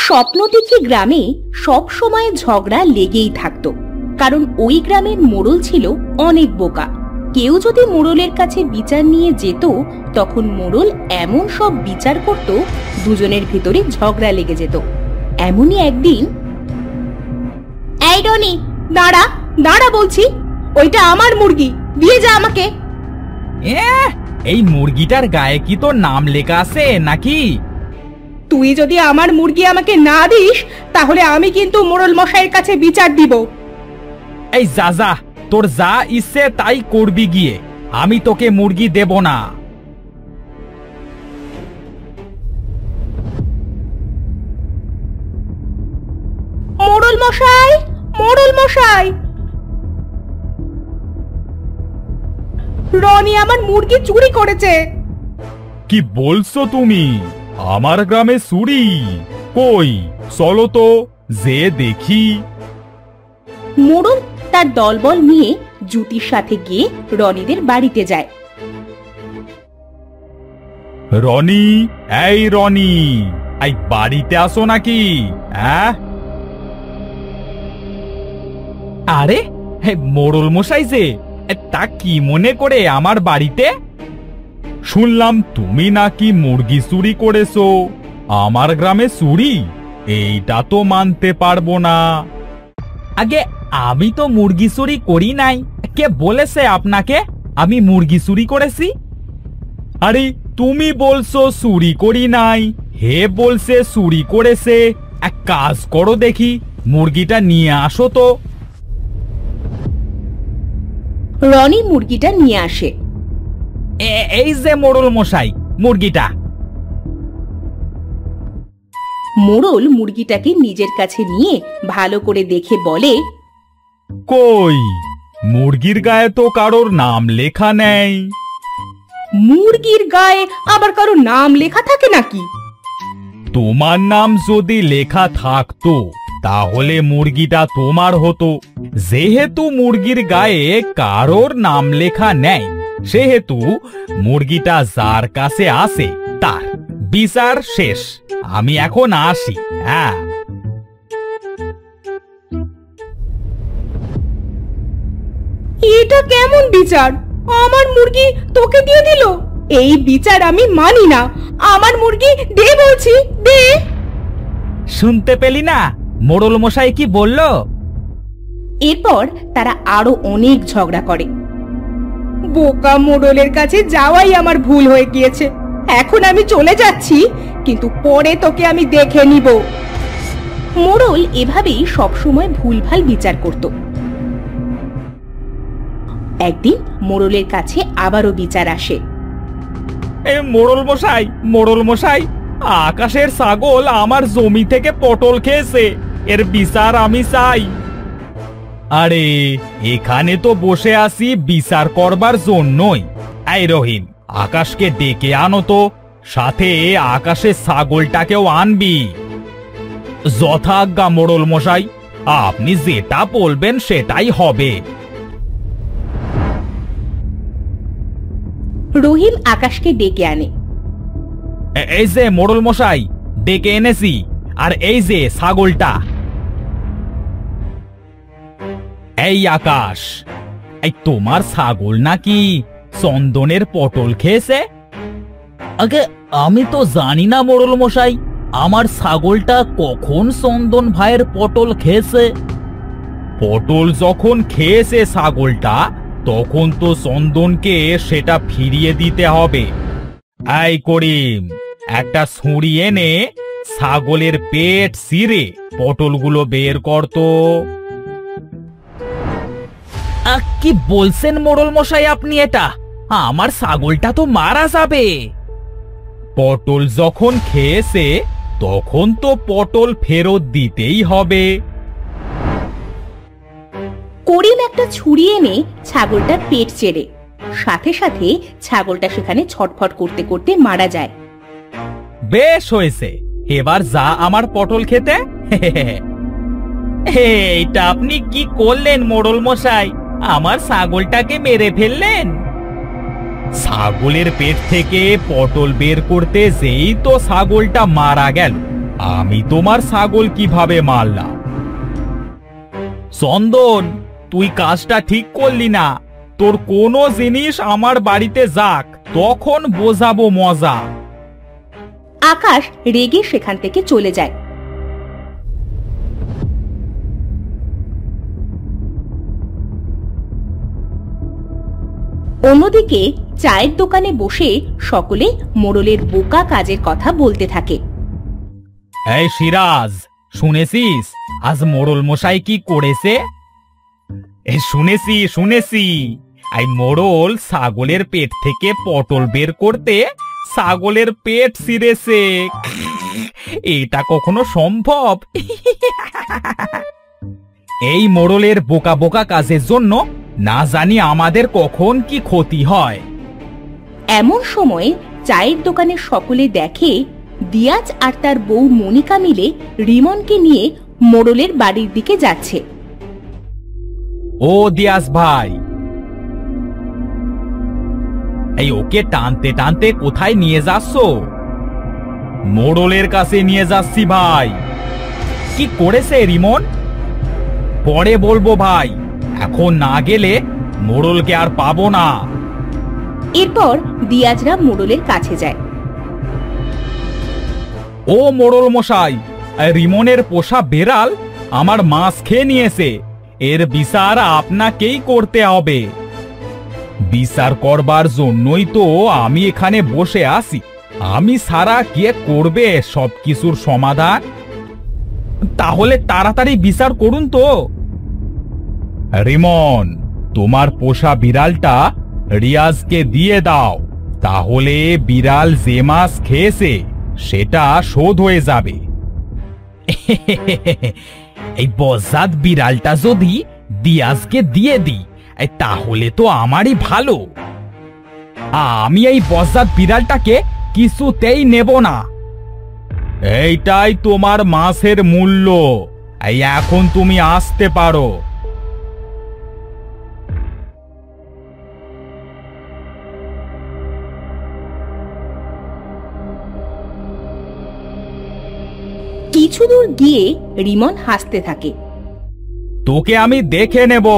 স্বপ্নদীঘি গ্রামে সব সময় ঝগড়া লেগেই থাকতো, কারণ ওই গ্রামের মোড়ল ছিল অনেক বোকা। কেউ যদি মোড়লের কাছে বিচার নিয়ে যেত, তখন মোড়ল এমন সব বিচার করত দুজনের ভিতরে ঝগড়া লেগে যেত। এমনই একদিন, এই রনি, দাঁড়া দাঁড়া বলছি, ওইটা আমার মুরগি, দিয়ে যা আমাকে। এই মুরগিটার গায়ে কি তোর নাম লেখা আছে নাকি? তুই যদি আমার মুরগি আমাকে না দিস, তাহলে আমি কিন্তু মোড়ল মশাইয়ের কাছে বিচার দিব। এই যা যা, তোর যা ইচ্ছে তাই করবি গিয়ে, আমি তোকে মুরগি দেব না। মোড়ল মশাই, মোড়ল মশাই, রনি আমার মুরগি চুরি করেছে। কি বলছো তুমি? আমার গ্রামে চুরি? কই চলো তো যে দেখি। মোড়ল তার দলবল নিয়ে জুতির সাথে গিয়ে রনিদের বাড়িতে যায়। রনি, এই রনি, এই বাড়িতে আসো নাকি? হ্যাঁ, আরে মোড়ল মশাই যে, তা কি মনে করে আমার বাড়িতে? শুনলাম তুমি নাকি মুরগি চুরি করেছো। আমার গ্রামে চুরি? এইটা তো মানতে পারবো না। আগে আমি তো মুরগি চুরি করি নাই। কে বলেছে আপনাকে আমি মুরগি চুরি করেছি? আরে তুমি বলছো চুরি করি নাই, হে বলছে চুরি করেছে। এক কাজ করো দেখি, মুরগিটা নিয়ে আসো তো। রনি মুরগিটা নিয়ে আসে। এই যে মোড়ল মশাই, মুরগিটা। মোড়ল মুরগিটাকে নিজের কাছে নিয়ে ভালো করে দেখে বলে, কই মুরগির গায়ে তো কারোর নাম লেখা নেই। মুরগির গায়ে আবার কারো নাম লেখা থাকে নাকি? তোমার নাম যদি লেখা থাকতো তাহলে মুরগিটা তোমার হতো। যেহেতু মুরগির গায়ে কারোর নাম লেখা নেই, সেহেতু মুরগিটা যার কাছে আসে তার বিচার শেষ। আমি এখন আসি। হ্যাঁ, এটা কেমন বিচার? আমার মুরগি তোকে দিয়ে দিল? এই বিচার আমি মানি না। আমার মুরগি দে বলছি, দে। শুনতে পেলি না মোড়ল মশাই কি বলল? এরপর তারা আরো অনেক ঝগড়া করে। বোকা মোড়লের কাছে যাওয়াই আমার ভুল হয়ে গিয়েছে। এখন আমি চলে যাচ্ছি, কিন্তু পরে তোকে আমি দেখে নিব। মোড়ল এভাবেই সবসময় ভুলভাল বিচার করত। একদিন মোড়লের কাছে আবারও বিচার আসে। মোড়ল মশাই, মোড়ল মশাই, আকাশের ছাগল আমার জমি থেকে পটল খেয়েছে, এর বিচার আমি চাই। আরে এখানে তো বসে আছি বিচার করবার জন্যই। এই রহিম, আকাশকে ডেকে আনো তো, সাথে আকাশের ছাগলটাকেও আনবি। যথাজ্ঞা মোড়ল মশাই, আপনি যেটা বলবেন সেটাই হবে। রহিম আকাশকে ডেকে আনে। এই যে মোড়ল মশাই, ডেকে এনেছি, আর এই যে ছাগলটা। এই আকাশ, এই তোমার ছাগল নাকি চন্দনের পটল খেয়েছে? আগে আমি তো জানি না মোড়ল মশাই, আমার ছাগলটা কখন চন্দন ভাইয়ের পটল খেয়েছে। পটল যখন খেয়েছে ছাগলটা, তখন তো চন্দনকে সেটা ফিরিয়ে দিতে হবে। এই করিম, একটা ছুরি এনে ছাগলের পেট চিরে পটলগুলো বের করতো। কি বলছেন মোড়ল মশাই আপনি? এটা আমার ছাগলটা তো মারা যাবে। পটল যখন খেয়েছে তখন তো পটল ফেরত দিতেই হবে। করিম একটা ছুরি এনে ছাগলটার পেট চেরে, সাথে সাথে ছাগলটা সেখানে ছটফট করতে করতে মারা যায়। বেশ হয়েছে, এবার যা আমার পটল খেতে। এইটা আপনি কি করলেন মোড়ল মশাই? আমার ছাগলটাকে মেরে ফেললেন। ছাগলের পেট থেকে পটল বের করতে যেই তো ছাগলটা মারা গেল, আমি তোমার ছাগল কিভাবে মারলাম? চন্দন, তুই কাজটা ঠিক করলি না। তোর কোনো জিনিস আমার বাড়িতে যাক, তখন বোঝাবো মজা। আকাশ রেগে সেখান থেকে চলে যায়। অন্যদিকে চায়ের দোকানে বসে সকলে মোড়লের বোকা কাজের কথা বলতে থাকে। এই সিরাজ, শুনেছিস আজ মোড়ল মশাই কি করেছে? শুনেছি। এই মোড়ল ছাগলের পেট থেকে পটল বের করতে ছাগলের পেট ছিঁড়েছে। এটা কখনো সম্ভব? এই মোড়লের বোকা বোকা কাজের জন্য না জানি আমাদের কখন কি ক্ষতি হয়। এমন সময় চায়ের দোকানে সকলে দেখে দিয়াজ আর তার বউ মনিকা মিলে রিমনকে নিয়ে মোড়লের বাড়ির দিকে যাচ্ছে। ও দিয়াজ ভাই, এই ওকে টানতে টানতে কোথায় নিয়ে যাচ্ছ? মোড়লের কাছে নিয়ে যাচ্ছি ভাই। কি করেছে রিমন? পরে বলবো ভাই, এখন না গেলে মোড়লকে আর পাবো না। এরপর দিয়াজরা মোড়লের কাছে যায়। ও মোড়ল মশাই, রিমনের পোষা বেড়াল আমার মাছ খেয়ে নিয়েছে। এর বিচার আপনাকেই করতে হবে। বিচার করবার জন্যই তো আমি এখানে বসে আছি। আমি সারা কে করবে সবকিছুর সমাধান? তাহলে তাড়াতাড়ি বিচার করুন তো। রিমন, তোমার পোষা বিড়ালটা রিয়াজকে দিয়ে দাও, তাহলে বিড়াল যে মাছ খেয়েছে সেটা শোধ হয়ে যাবে। এই বজ্জাত বিড়ালটা যদি দিয়াজকে দিয়ে দিই তাহলে তো আমারই ভালো। আমি এই বজ্জাত বিড়ালটাকে কিছুতেই নেব না। এইটাই তোমার মাছের মূল্য। এই এখন তুমি আসতে পারো। কিছু দূর গিয়ে রিমন হাসতে থাকে। তোকে আমি দেখে নেব।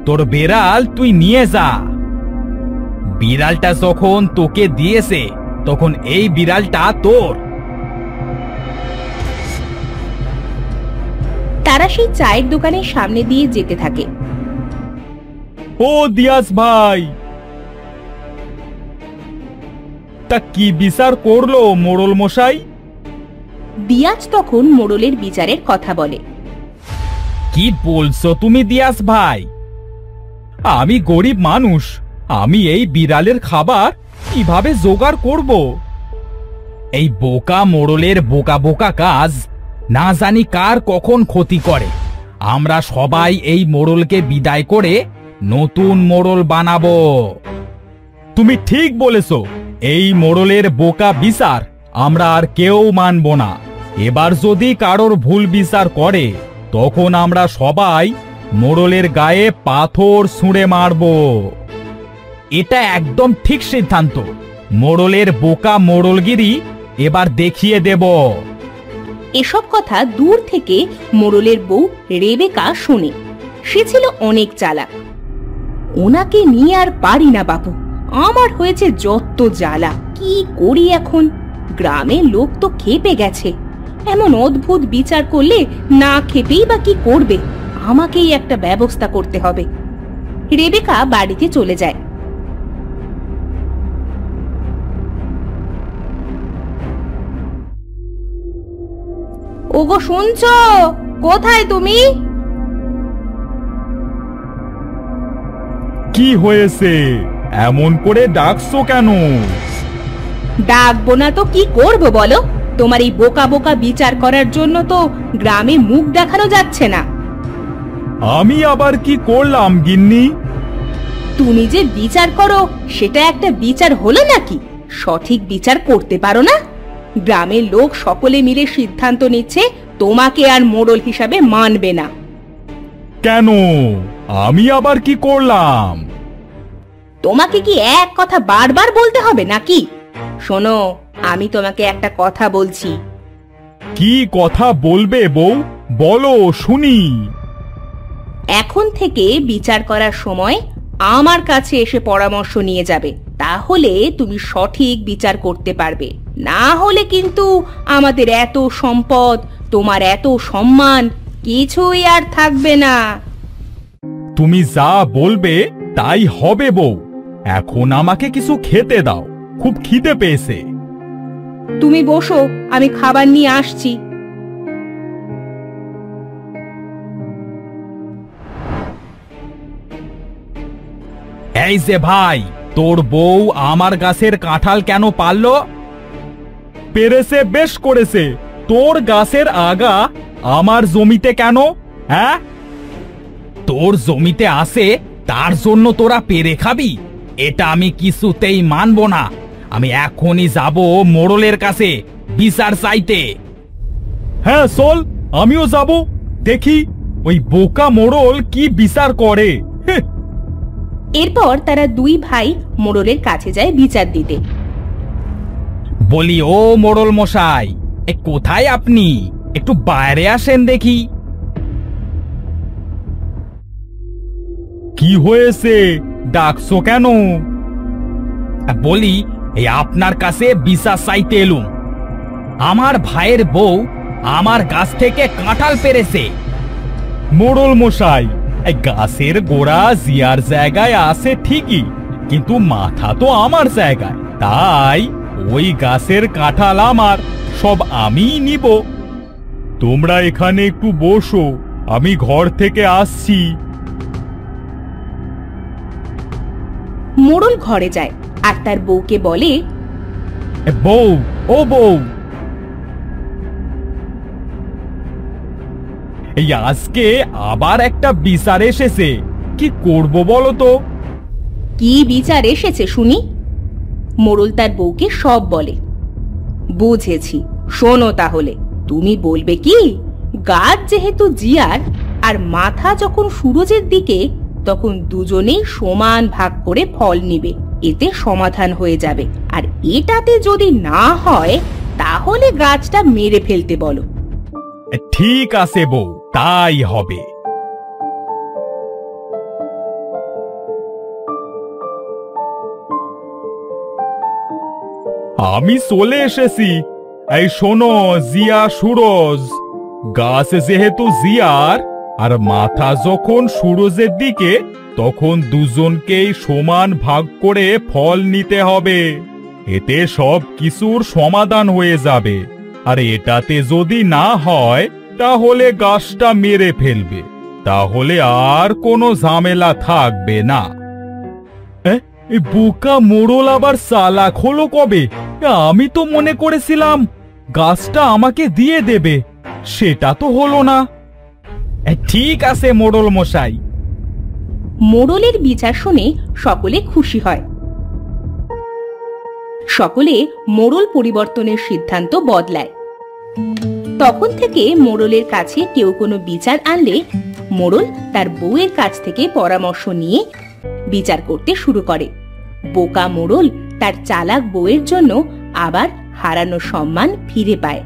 তোর বিড়াল তুই নিয়ে যা। বিড়ালটা যখন তোকে দিয়েছে তখন এই বিড়ালটা তোর। তারা সেই চায়ের দোকানের সামনে দিয়ে যেতে থাকে। ও দিয়াজ ভাই, তা কি বিচার করলো মোড়ল মশাই? দিয়াজ তখন মোড়লের বিচারের কথা বলে। কি বলছো তুমি দিয়াজ ভাই? আমি গরিব মানুষ, আমি এই বিড়ালের খাবার কিভাবে জোগাড় করব? এই বোকা মোড়লের বোকা বোকা কাজ না জানি কার কখন ক্ষতি করে। আমরা সবাই এই মোড়লকে বিদায় করে নতুন মোড়ল বানাবো। তুমি ঠিক বলেছো। এই মোড়লের বোকা বিচার আমরা আর কেউ মানব না। এবার যদি কারোর ভুল বিচার করে তখন আমরা সবাই মোড়লের গায়ে পাথর ছুঁড়ে মারব। এটা একদম ঠিক সিদ্ধান্ত। মোড়লের বোকা মোড়লগিরি এবার দেখিয়ে দেব। এসব কথা দূর থেকে মোড়লের বউ রেবেকা শোনে। সে ছিল অনেক চালাক। ওনাকে নিয়ে আর পারি না বাবু, আমার হয়েছে যত জ্বালা। কি করি এখন? গ্রামের লোক তো খেপে গেছে। এমন অদ্ভুত বিচার করলে না খেপেই বা কি করবে? আমাকেই একটা ব্যবস্থা করতে হবে। রেবেকা বাড়িতে চলে যায়। ওগো শুনছো? কোথায় তুমি? কি হয়েছে? এমন করে ডাকছো কেন? ডাকবো না তো কি করব বলো? তোমার এই বোকা বোকা বিচার করার জন্য তো গ্রামে মুখ দেখানো যাচ্ছে না। আমি আবার কি করলাম গিন্নি? তুমি যে বিচার করো সেটা একটা বিচার হলো নাকি? সঠিক বিচার করতে পারো না? গ্রামের লোক সকলে মিলে সিদ্ধান্ত নিচ্ছে তোমাকে আর মোড়ল হিসাবে মানবে না। কেন? আমি আবার কি করলাম? তোমাকে কি এক কথা বারবার বলতে হবে নাকি? শোনো, আমি তোমাকে একটা কথা বলছি। কি কথা বলবে বউ, বলো শুনি। এখন থেকে বিচার করার সময় আমার কাছে এসে পরামর্শ নিয়ে যাবে, তাহলে তুমি সঠিক বিচার করতে পারবে। না হলে কিন্তু আমাদের এত সম্পদ, তোমার এত সম্মান কিছুই আর থাকবে না। তুমি যা বলবে তাই হবে বউ। এখন আমাকে কিছু খেতে দাও, খুব খিদে পেয়েছে। তুমি বসো, আমি খাবার নিয়ে আসছি। এই যে ভাই, তোর বউ আমার গাছের কাঁঠাল কেন পারলো? পেরেছে, বেশ করেছে। তোর গাছের আগা আমার জমিতে কেন? হ্যাঁ, তোর জমিতে আসে তার জন্য তোরা পেরে খাবি? এটা আমি কিছুতেই মানব না। আমি এখনই যাব মোড়লের কাছে বিচার চাইতে। হ্যাঁ চল, আমিও যাব, দেখি ওই বোকা মোড়ল কি বিচার করে। এরপর তারা দুই ভাই মোড়লের কাছে যায় বিচার দিতে। বলি, ও মোড়ল মশাই, কোথায় আপনি? একটু বাইরে আসেন দেখি। কি হয়েছে, ডাকছো কেন? বলি, এই আপনার কাছে বিচার চাইতে এলুম। আমার ভাইয়ের বউ আমার গাছ থেকে কাঁঠাল পেরেছে। মোড়ল মশাই, গাছের গোড়া জিয়ার জায়গায় আছে ঠিকই, কিন্তু মাথা তো আমার জায়গায়, তাই ওই গাছের কাঁঠাল আমার, সব আমিই নিব। তোমরা এখানে একটু বসো, আমি ঘর থেকে আসছি। মোড়ল ঘরে যায় আর তার বউকে বলে, বউ, ও বউ, এই আজকে আবার একটা বিচার এসেছে, কি করব বলো তো? কি বিচার এসেছে শুনি? মোড়ল তার বউকে সব বলে। বুঝেছি, শোনো তাহলে। তুমি বলবে কি, গাছ যেহেতু জিয়ার আর মাথা যখন সূরজের দিকে, তখন দুজনেই সমান ভাগ করে ফল নিবে, এতে সমাধান হয়ে যাবে। আর এটাতে যদি না হয় তাহলে গাছটা মেরে ফেলতে বলো। ঠিক আছে বউ, তাই হবে। আমি চলে এসেছি। এই শোনো জিয়া সুরজ, গাছ যেহেতু জিয়ার আর মাথা যখন সুরজের দিকে, তখন দুজনকেই সমান ভাগ করে ফল নিতে হবে, এতে সব কিছুর সমাধান হয়ে যাবে। আর এটাতে যদি না হয় তাহলে গাছটা মেরে ফেলবে, তাহলে আর কোনো ঝামেলা থাকবে না। এই বোকা মোড়ল আবার চালাক হলো কবে? আমি তো মনে করেছিলাম গাছটা আমাকে দিয়ে দেবে, সেটা তো হলো না। ঠিক আছে মোড়ল মশাই। মোড়লের বিচার শুনে সকলে খুশি হয়। সকলে মোড়ল পরিবর্তনের সিদ্ধান্ত বদলায়। তখন থেকে মোড়লের কাছে কেউ কোনো বিচার আনলে মোড়ল তার বউয়ের কাছ থেকে পরামর্শ নিয়ে বিচার করতে শুরু করে। বোকা মোড়ল তার চালাক বউয়ের জন্য আবার হারানো সম্মান ফিরে পায়।